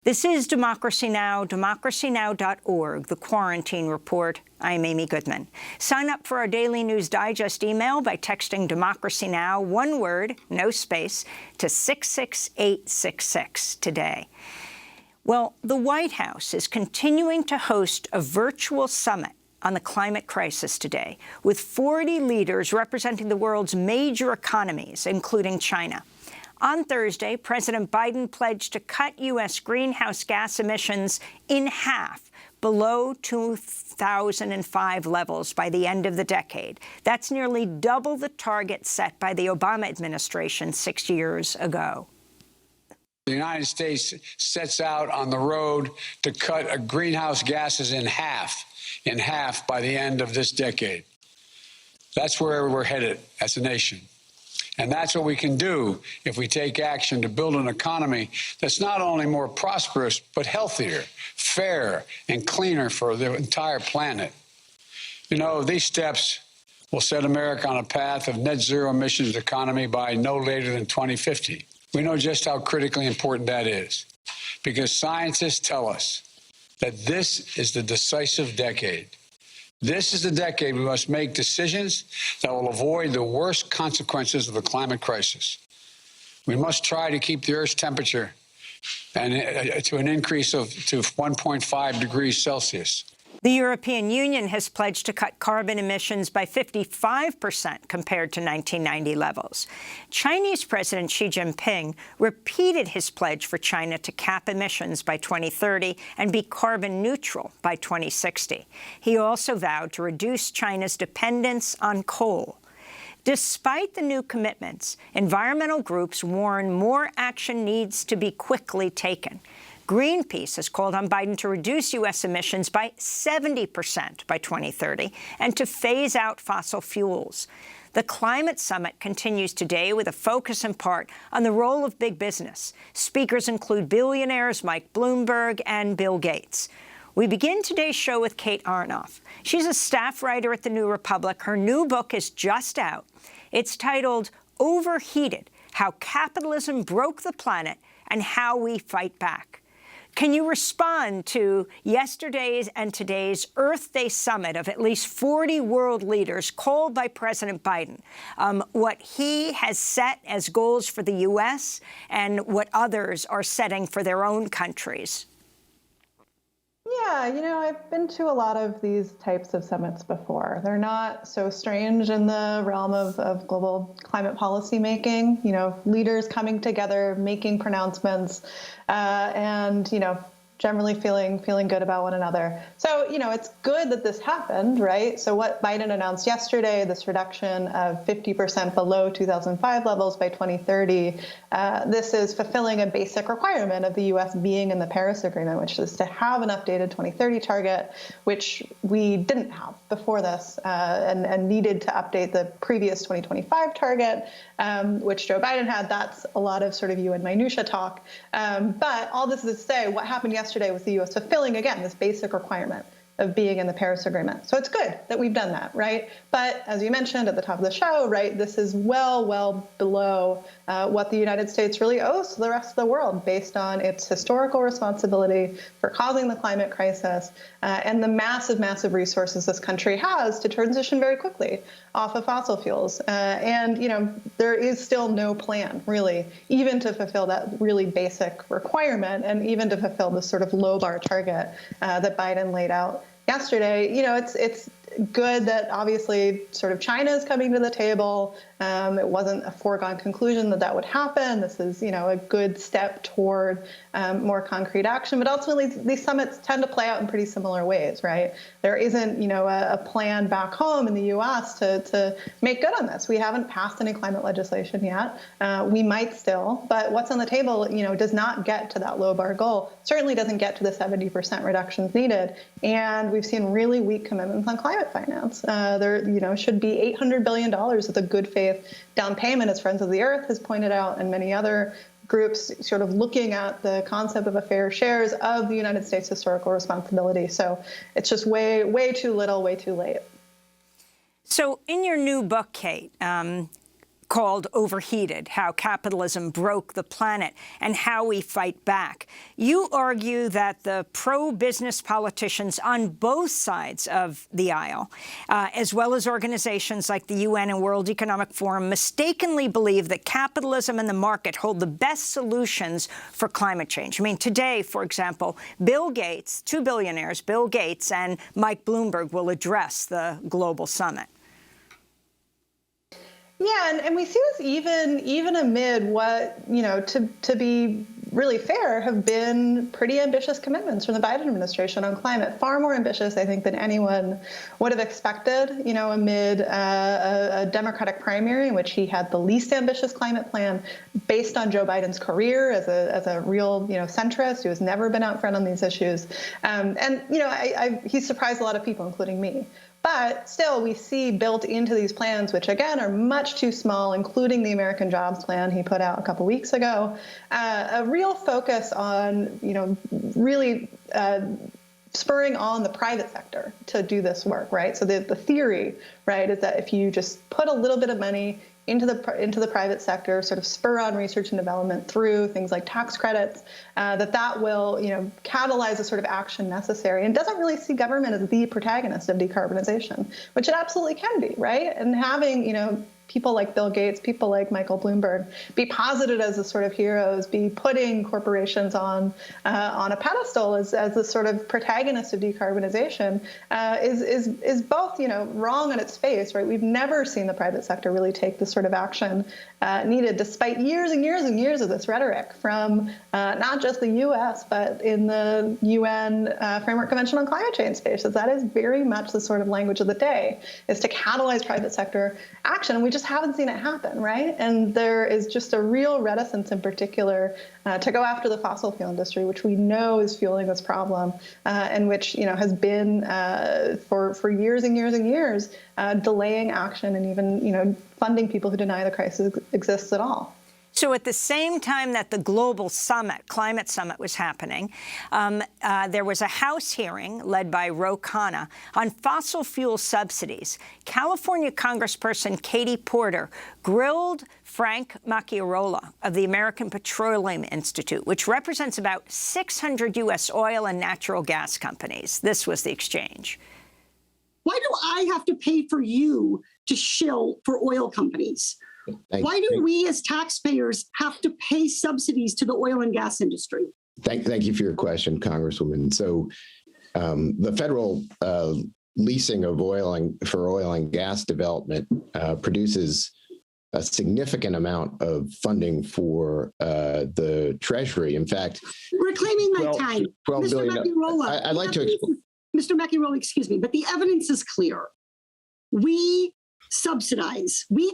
This is Democracy Now!, democracynow.org, the Quarantine Report. I'm Amy Goodman. Sign up for our daily News Digest email by texting Democracy Now!, one word, no space, to 66866 today. Well, the White House is continuing to host a virtual summit on the climate crisis today, with 40 leaders representing the world's major economies, including China. On Thursday, President Biden pledged to cut U.S. greenhouse gas emissions in half, below 2005 levels by the end of the decade. That's nearly double the target set by the Obama administration 6 years ago. The United States sets out on the road to cut greenhouse gases in half by the end of this decade. That's where we're headed as a nation. And that's what we can do if we take action to build an economy that's not only more prosperous, but healthier, fair, and cleaner for the entire planet. You know, these steps will set America on a path of net zero emissions economy by no later than 2050. We know just how critically important that is, because scientists tell us that this is the decisive decade. This is the decade we must make decisions that will avoid the worst consequences of the climate crisis. We must try to keep the Earth's temperature to an increase to 1.5 degrees Celsius. The European Union has pledged to cut carbon emissions by 55% compared to 1990 levels. Chinese President Xi Jinping repeated his pledge for China to cap emissions by 2030 and be carbon neutral by 2060. He also vowed to reduce China's dependence on coal. Despite the new commitments, environmental groups warn more action needs to be quickly taken. Greenpeace has called on Biden to reduce U.S. emissions by 70% by 2030 and to phase out fossil fuels. The climate summit continues today with a focus in part on the role of big business. Speakers include billionaires Mike Bloomberg and Bill Gates. We begin today's show with Kate Aronoff. She's a staff writer at The New Republic. Her new book is just out. It's titled Overheated: How Capitalism Broke the Planet and How We Fight Back. Can you respond to yesterday's and today's Earth Day summit of at least 40 world leaders called by President Biden, what he has set as goals for the U.S. and what others are setting for their own countries? Yeah, you know, I've been to a lot of these types of summits before. They're not so strange in the realm of global climate policy making, you know, leaders coming together, making pronouncements, and, you know, generally feeling good about one another. So, you know, it's good that this happened, right? So what Biden announced yesterday, this reduction of 50% below 2005 levels by 2030, this is fulfilling a basic requirement of the U.S. being in the Paris Agreement, which is to have an updated 2030 target, which we didn't have before this, and needed to update the previous 2025 target, which Joe Biden had. That's a lot of sort of UN minutia talk. But all this is to say, what happened yesterday was the U.S. fulfilling, again, this basic requirement of being in the Paris Agreement. So it's good that we've done that, right? But as you mentioned at the top of the show, right, this is well below what the United States really owes to the rest of the world based on its historical responsibility for causing the climate crisis and the massive resources this country has to transition very quickly off of fossil fuels. And, you know, there is still no plan, really, even to fulfill that really basic requirement and even to fulfill the sort of low bar target that Biden laid out yesterday. You know, it's good that obviously sort of China is coming to the table. It wasn't a foregone conclusion that would happen. This is, you know, a good step toward more concrete action. But ultimately, these summits tend to play out in pretty similar ways, right? There isn't, you know, a plan back home in the U.S. to make good on this. We haven't passed any climate legislation yet. We might still, but what's on the table, you know, does not get to that low bar goal. Certainly doesn't get to the 70% reductions needed. And we've seen really weak commitments on climate finance. There, you know, should be $800 billion with a good faith down payment, as Friends of the Earth has pointed out, and many other groups sort of looking at the concept of a fair shares of the United States historical responsibility. So it's just way too little, way too late. So in your new book, Kate, called Overheated: How Capitalism Broke the Planet and How We Fight Back. You argue that the pro-business politicians on both sides of the aisle, as well as organizations like the UN and World Economic Forum, mistakenly believe that capitalism and the market hold the best solutions for climate change. I mean, today, for example, Bill Gates, two billionaires, Bill Gates and Mike Bloomberg, will address the global summit. Yeah, and we see this even amid what, to be really fair, have been pretty ambitious commitments from the Biden administration on climate, far more ambitious, I think, than anyone would have expected, amid a Democratic primary in which he had the least ambitious climate plan based on Joe Biden's career as a real, centrist who has never been out front on these issues. He surprised a lot of people, including me. But still, we see built into these plans, which again are much too small, including the American Jobs Plan he put out a couple weeks ago, a real focus on, really spurring on the private sector to do this work, right? So the theory, right, is that if you just put a little bit of money into the private sector, sort of spur on research and development through things like tax credits, that will, catalyze the sort of action necessary, and doesn't really see government as the protagonist of decarbonization, which it absolutely can be, right? And having, people like Bill Gates, people like Michael Bloomberg be posited as the sort of heroes, be putting corporations on a pedestal as the sort of protagonist of decarbonization is both, wrong on its face, right? We've never seen the private sector really take the sort of action needed, despite years and years and years of this rhetoric from not just the U.S., but in the UN Framework Convention on Climate Change spaces. That is very much the sort of language of the day, is to catalyze private sector action. And we just haven't seen it happen, right? And there is just a real reticence in particular to go after the fossil fuel industry, which we know is fueling this problem, and which has been for years and years and years delaying action and even funding people who deny the crisis exists at all. So at the same time that the global summit, climate summit, was happening, there was a House hearing led by Ro Khanna on fossil fuel subsidies. California Congressperson Katie Porter grilled Frank Macchiarola of the American Petroleum Institute, which represents about 600 U.S. oil and natural gas companies. This was the exchange. Why do I have to pay for you to shill for oil companies? Why do we as taxpayers have to pay subsidies to the oil and gas industry? Thank you for your question, Congresswoman. So the federal leasing of oil and gas development produces a significant amount of funding for the Treasury. In fact, reclaiming my time, $12 billion. I'd like to explain. Mr. Macchiarola, excuse me, but the evidence is clear. We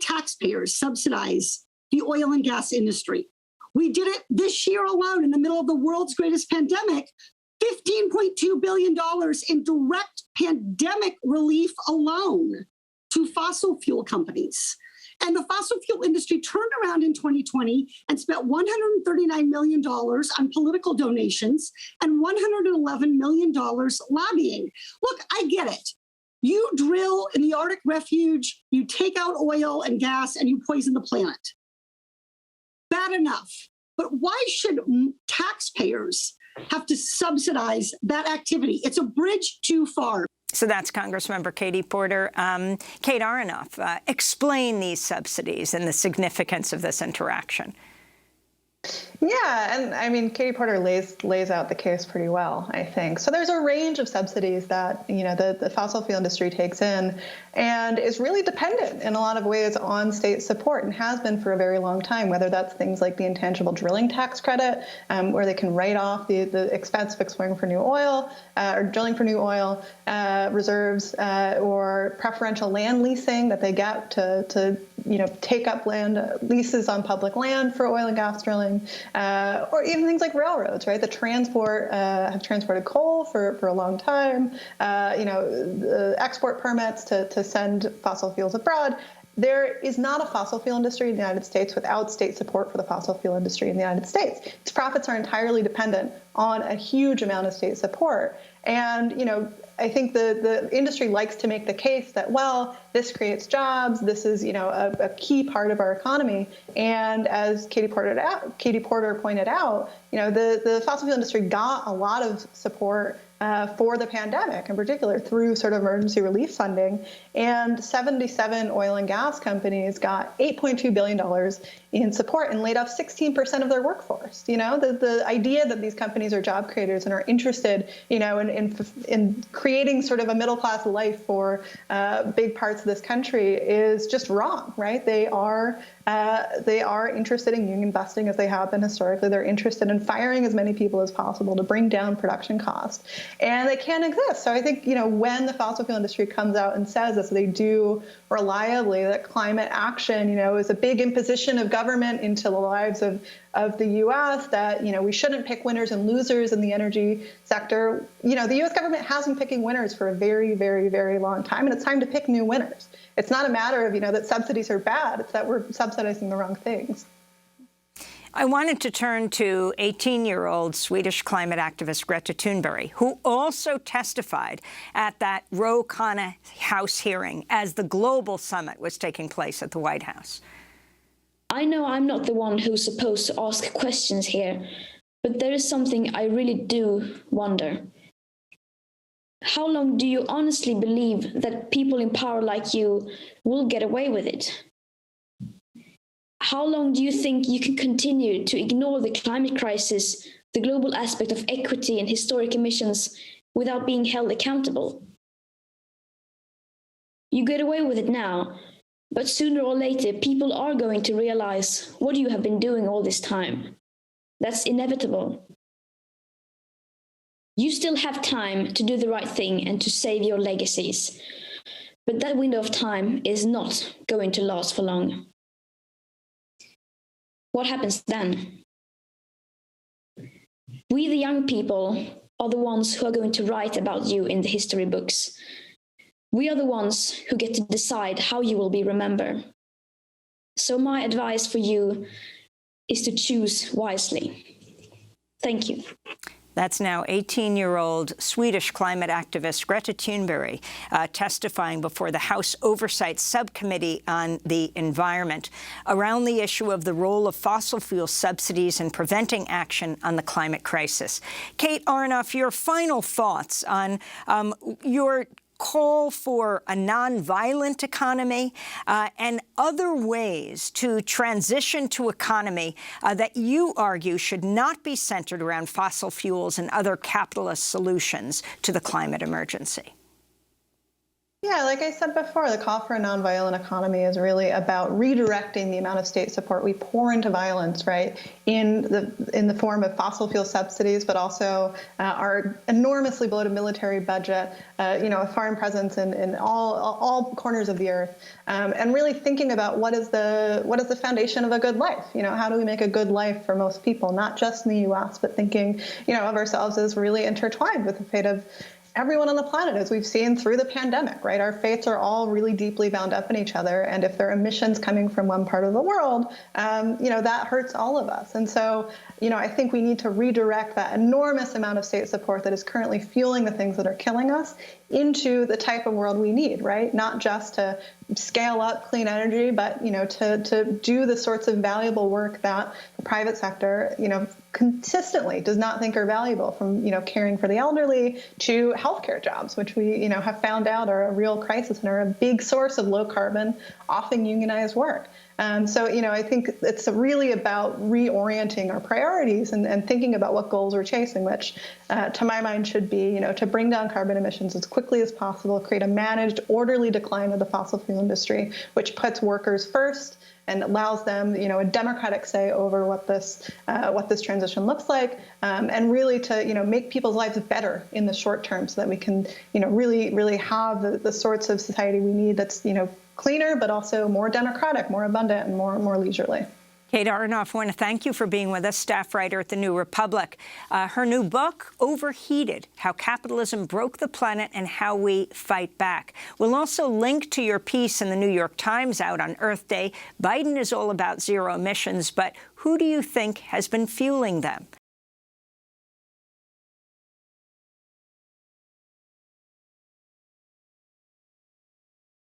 taxpayers subsidize the oil and gas industry. We did it this year alone in the middle of the world's greatest pandemic, $15.2 billion in direct pandemic relief alone to fossil fuel companies. And the fossil fuel industry turned around in 2020 and spent $139 million on political donations and $111 million lobbying. Look, I get it. You drill in the Arctic refuge, you take out oil and gas, and you poison the planet. Bad enough. But why should taxpayers have to subsidize that activity? It's a bridge too far. So that's Congressmember Katie Porter. Kate Aronoff, explain these subsidies and the significance of this interaction. Yeah, and I mean, Katie Porter lays out the case pretty well, I think. So there's a range of subsidies that, the fossil fuel industry takes in and is really dependent in a lot of ways on state support and has been for a very long time, whether that's things like the intangible drilling tax credit, where they can write off the expense of exploring for new oil or drilling for new oil reserves, or preferential land leasing that they get to take up land leases on public land for oil and gas drilling. Or even things like railroads, right? The transport have transported coal for a long time. Export permits to send fossil fuels abroad. There is not a fossil fuel industry in the United States without state support for the fossil fuel industry in the United States. Its profits are entirely dependent on a huge amount of state support. And, I think the industry likes to make the case that, well, this creates jobs. This is, a key part of our economy. And as Katie Porter pointed out, the fossil fuel industry got a lot of support for the pandemic, in particular through sort of emergency relief funding. And 77 oil and gas companies got $8.2 billion in support and laid off 16% of their workforce. The idea that these companies are job creators and are interested, in creating sort of a middle-class life for big parts of this country is just wrong, right? They are interested in union busting, as they have been historically. They're interested in firing as many people as possible to bring down production costs. And they can't exist. So I think, when the fossil fuel industry comes out and says, as they do reliably, that climate action, is a big imposition of government into the lives of the U.S., that, we shouldn't pick winners and losers in the energy sector. The U.S. government has been picking winners for a very, very, very long time, and it's time to pick new winners. It's not a matter of, that subsidies are bad. It's that we're subsidizing the wrong things. I wanted to turn to 18-year-old Swedish climate activist Greta Thunberg, who also testified at that Ro Khanna House hearing as the global summit was taking place at the White House. I know I'm not the one who's supposed to ask questions here, but there is something I really do wonder. How long do you honestly believe that people in power like you will get away with it? How long do you think you can continue to ignore the climate crisis, the global aspect of equity and historic emissions without being held accountable? You get away with it now, but sooner or later, people are going to realize what you have been doing all this time. That's inevitable. You still have time to do the right thing and to save your legacies. But that window of time is not going to last for long. What happens then? We, the young people, are the ones who are going to write about you in the history books. We are the ones who get to decide how you will be remembered. So my advice for you is to choose wisely. Thank you. That's now 18-year-old Swedish climate activist Greta Thunberg testifying before the House Oversight Subcommittee on the Environment around the issue of the role of fossil fuel subsidies in preventing action on the climate crisis. Kate Aronoff, your final thoughts on your call for a nonviolent economy and other ways to transition to economy that you argue should not be centered around fossil fuels and other capitalist solutions to the climate emergency. Yeah, like I said before, the call for a nonviolent economy is really about redirecting the amount of state support we pour into violence, right, in the form of fossil fuel subsidies, but also our enormously bloated military budget, a foreign presence in all corners of the earth, and really thinking about what is the foundation of a good life. How do we make a good life for most people, not just in the U.S., but thinking, of ourselves as really intertwined with the fate of everyone on the planet, as we've seen through the pandemic, right? Our fates are all really deeply bound up in each other. And if there are emissions coming from one part of the world, that hurts all of us. And so, I think we need to redirect that enormous amount of state support that is currently fueling the things that are killing us into the type of world we need, right? Not just to scale up clean energy, but, to do the sorts of valuable work that the private sector, consistently does not think are valuable, from, caring for the elderly to healthcare jobs, which we, have found out are a real crisis and are a big source of low carbon, often unionized work. So, I think it's really about reorienting our priorities and thinking about what goals we're chasing, which, to my mind, should be, to bring down carbon emissions as quickly as possible, create a managed, orderly decline of the fossil fuel industry, which puts workers first and allows them, a democratic say over what this transition looks like, and really to, make people's lives better in the short term, so that we can, really have the sorts of society we need that's, cleaner, but also more democratic, more abundant, and more leisurely. Kate Aronoff, I want to thank you for being with us, staff writer at The New Republic. Her new book, Overheated: How Capitalism Broke the Planet and How We Fight Back. We'll also link to your piece in the New York Times out on Earth Day. Biden is all about zero emissions, but who do you think has been fueling them?